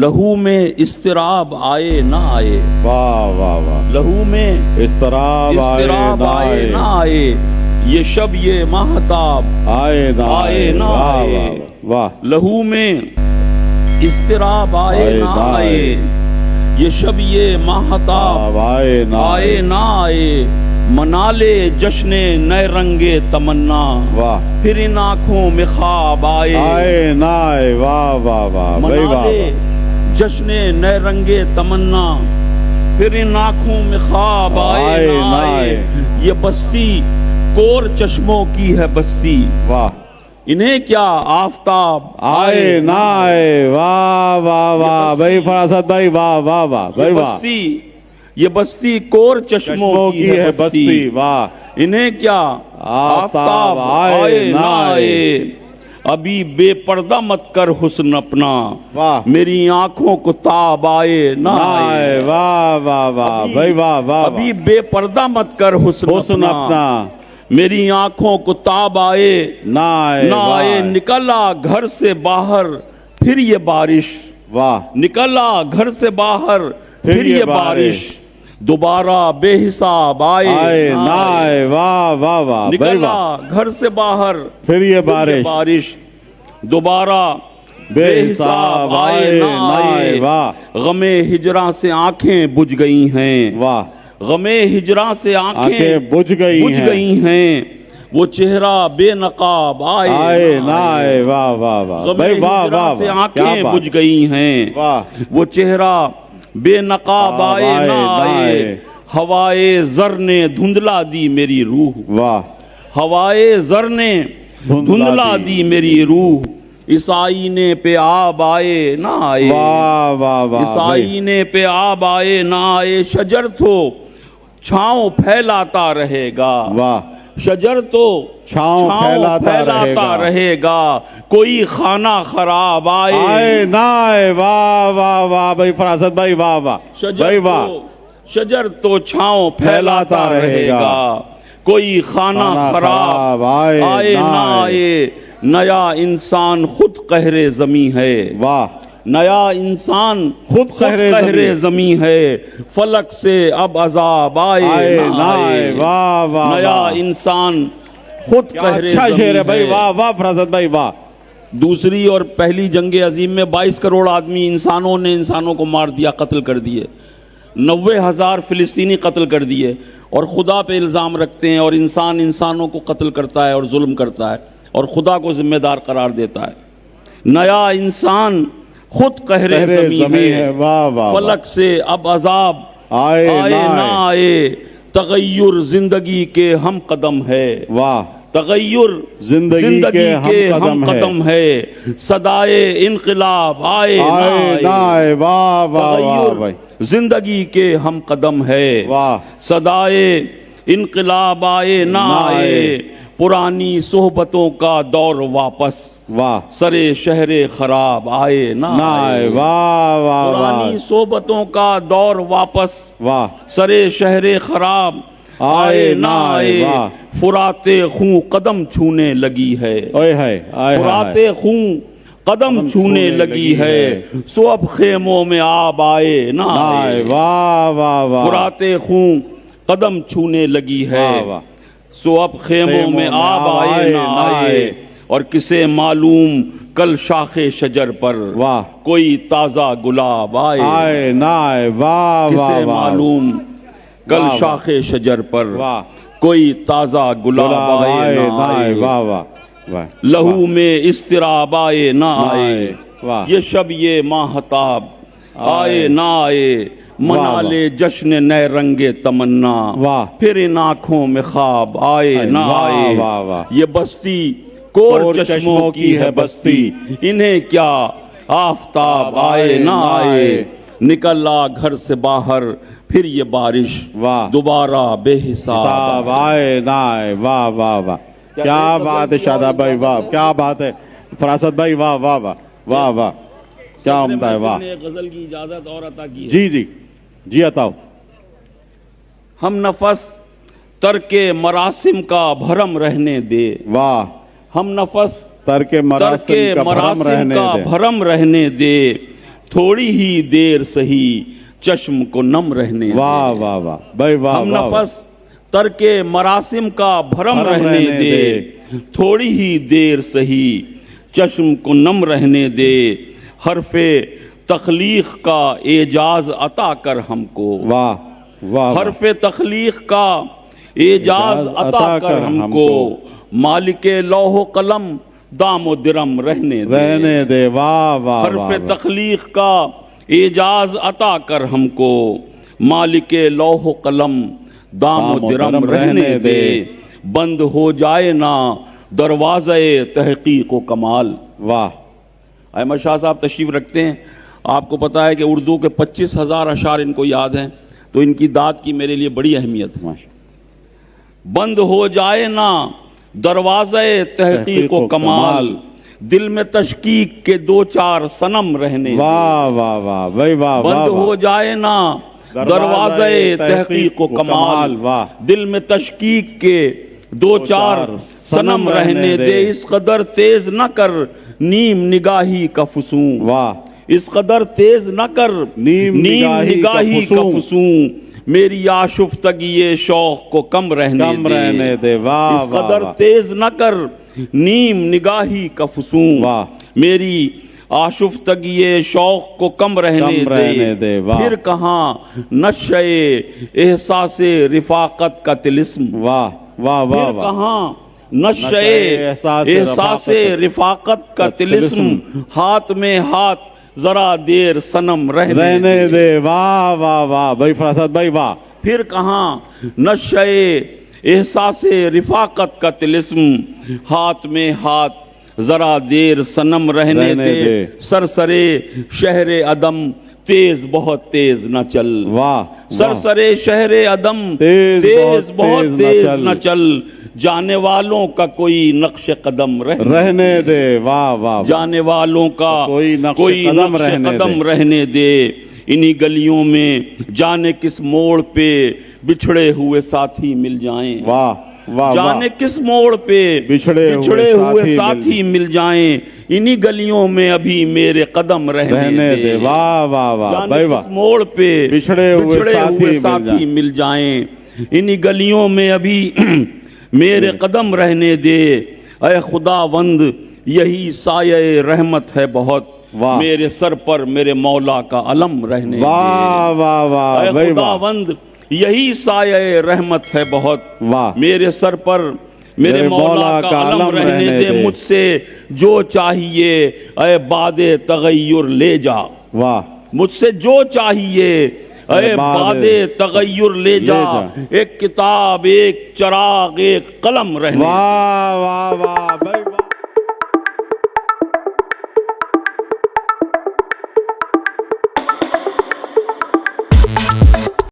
لہو میں اضطراب آئے نہ آئے، واہ واہ واہ، لہو میں اضطراب آئے نہ آئے، نہ آئے، یہ شب یہ ماہتاب آئے نہ آئے، نہ واہ آئے، واہ واہ، لہو میں اضطراب آئے نہ آئے، یہ شب یہ ماہتاب آئے نہ آئے نہ آئے، منا لے جشن نئے رنگے تمنا، واہ، پھر ان آنکھوں میں خواب آئے آئے نہ آئے، واہ واہ واہ، بھائی منا واہ لے جشن نئے رنگے تمنا، پھر ان آنکھوں میں خواب آئے نہ آئے، یہ بستی کور چشموں کی ہے بستی، واہ، انہیں کیا آفتاب آئے نہ آئے، واہ واہ واہ، بھائی فراست بھائی، واہ واہ واہ، بھائی واہ، یہ بستی کور چشموں کی ہے بستی، واہ، انہیں کیا آفتاب آئے نہ آئے، ابھی بے پردہ مت کر حسن اپنا، واہ، میری آنکھوں کو تاب آئے نہ آئے، واہ واہ واہ، بھائی واہ واہ، ابھی بے پردہ مت کر حسن اپنا، میری آنکھوں کو تاب آئے نہ آئے، نکلا گھر سے باہر پھر یہ بارش، واہ، نکلا گھر سے باہر پھر یہ بارش، دوبارہ بے حساب آئے نہ آئے، واہ واہ واہ، نکلا گھر سے باہر پھر یہ بارش، دوبارہ بے حساب آئے نہ آئے، واہ، غم ہجراں سے آنکھیں بجھ گئی ہیں، واہ، غم ہجراں سے آنکھیں بجھ گئی ہیں، وہ چہرہ بے نقاب آئے نہ آئے، واہ واہ واہ، غم بھائی واہ ہجراں واہ، سے آنکھیں بجھ گئی ہیں، واہ، وہ چہرہ بے نقاب آئے نہ آئے، ہوائے زر نے دھندلا دی میری روح، واہ، ہوائے زر نے دھندلا دی میری روح، اس آئینے پہ آب آئے نہ آئے، واہ واہ واہ، اس آئینے پہ آب آئے نہ آئے، شجر تو چھاؤں پھیلاتا رہے گا، واہ، شجر تو چھاؤں پھیلاتا رہے گا، کوئی خانہ خراب آئے نہ آئے، واہ واہ واہ، بھائی فراست بھائی، واہ واہ، بھائی واہ، شجر تو چھاؤں پھیلاتا رہے گا، کوئی خانہ خراب آئے نہ آئے، نیا انسان خود قہر زمیں ہے، واہ، نیا انسان خود قہر زمیں ہے، فلک سے اب عذاب آئے نہ آئے، واہ واہ، نیا انسان خود قہر اچھا شعر ہے بھائی، واہ واہ فراست بھائی، واہ، دوسری اور پہلی جنگ عظیم میں 22 کروڑ آدمی انسانوں نے انسانوں کو مار دیا، قتل کر دیے، 90,000 فلسطینی قتل کر دیے، اور خدا پہ الزام رکھتے ہیں، اور انسان انسانوں کو قتل کرتا ہے اور ظلم کرتا ہے اور خدا کو ذمہ دار قرار دیتا ہے۔ نیا انسان خود قہر زمیں ہے، فلک سے اب عذاب آئے نہ آئے، تغیر زندگی کے ہم قدم ہے، واہ، تغیر زندگی کے ہم قدم ہے، صدائے انقلاب آئے نہ آئے، واہ واہ واہ، زندگی کے ہم قدم ہے، واہ، صدائے انقلاب آئے نہ آئے، پرانی صحبتوں کا دور واپس، واہ، سرے شہر خراب آئے نہ آئے، واہ واہ، پرانی صحبتوں کا دور واپس، واہ، سرے شہر خراب آئے نہ آئے، فرات خون قدم چھونے لگی ہے، فرات خون قدم چھونے لگی ہے، سو اب خیموں میں آب آئے نہ آئے، واہ واہ واہ، فرات خون قدم چھونے لگی ہے، سو اب خیموں میں آب آئے نہ آئے، اور کسے معلوم کل شاخ شجر پر کوئی تازہ گلاب آئے نہ آئے، واہ واہ، کسے معلوم کل شاخ شجر پر کوئی تازہ گلاب آئے نہ آئے، واہ واہ، لہو میں اضطراب آئے نہ آئے، یہ شب یہ ماہتاب آئے نہ آئے، منا لے جشن نئے رنگے تمنا، پھر ان آنکھوں میں خواب آئے نہ آئے، یہ بستی کور چشموں کی ہے بستی، انہیں کیا آفتاب آئے نہ آئے، نکلا گھر سے باہر پھر یہ بارش، دوبارہ بے حساب آئے نہ آئے، واہ واہ واہ، کیا بات ہے شاداب بھائی، واہ کیا بات ہے فراست بھائی، واہ واہ واہ، واہ واہ، کیا عمدہ ہے، واہ، غزل کی اجازت اور عطا کی ہے، جی جی جی عطاؤ، ہم نفس ترک مراسم کا بھرم رہنے دے، واہ، ہم نفس ترک مراسم کا بھرم رہنے دے، تھوڑی ہی دیر سہی چشم کو نم رہنے دے واہ واہ واہ بھائی واہ ہم واہ نفس ترک مراسم کا بھرم رہنے دے تھوڑی ہی دیر سہی چشم کو نم رہنے دے حرف تخلیق کا اعجاز عطا کر ہم کو واہ واہ حرف تخلیق کا اعجاز عطا کر ہم کو مالک لوح و قلم دام و درم رہنے دے واہ واہ حرف تخلیق کا اعجاز عطا کر ہم کو مالک لوح و قلم دام و درم رہنے دے بند ہو جائے نا دروازے تحقیق و کمال واہ احمد شاہ صاحب تشریف رکھتے ہیں آپ کو پتا ہے کہ اردو کے 25,000 اشعار ان کو یاد ہیں تو ان کی داد کی میرے لیے بڑی اہمیت ہے بند ہو جائے نا دروازے تحقیق و کمال دل میں تشکیق کے 2-4 صنم رہنے واہ واہ واہ بھائی واہ بند ہو جائے نا دروازے تحقیق و کمال دل میں تشکیق کے 2-4 صنم رہنے دے اس قدر تیز نہ کر نیم نگاہی کا فسون واہ اس قدر تیز نہ کر نیم نگاہی کا فسون میری آشفتگی شوق کو کم رہنے دے اس قدر تیز نہ کر نیم نگاہی کا فسون میری آشفتگی شوق کو کم رہنے دے پھر کہاں نشہ احساس رفاقت کا طلسم پھر کہاں نشہ احساس رفاقت کا طلسم ہاتھ میں ہاتھ ذرا دیر صنم رہنے دے واہ واہ واہ بھائی فراست بھائی واہ پھر کہاں نشہ احساس رفاقت کا طلسم ہاتھ میں ہاتھ ذرا دیر صنم رہنے دے سرسرے شہر عدم تیز بہت تیز نہ چل سرسرے شہر عدم تیز بہت تیز نہ چل جانے والوں کا کوئی نقش قدم رہنے دے واہ واہ جانے والوں کا کوئی نقش قدم رہنے دے انہی گلیوں میں جانے کس موڑ پہ بچھڑے ہوئے ساتھی مل جائیں جانے کس موڑ پہ بچھڑے ہوئے ساتھی مل جائیں انہی گلیوں میں ابھی میرے قدم رہنے دے جانے کس موڑ پہ بچھڑے ہوئے ساتھی مل جائیں انہی گلیوں میں ابھی میرے قدم رہنے دے اے خداوند یہی سایہ رحمت ہے بہت میرے سر پر میرے مولا کا علم رہنے دے اے خداوند یہی سایہ رحمت ہے بہت میرے سر پر میرے مولا کا علم رہنے دے مجھ سے جو چاہیے اے باد تغیر لے جا مجھ سے جو چاہیے اے باد تغیر لے جا ایک کتاب ایک چراغ ایک قلم رہنے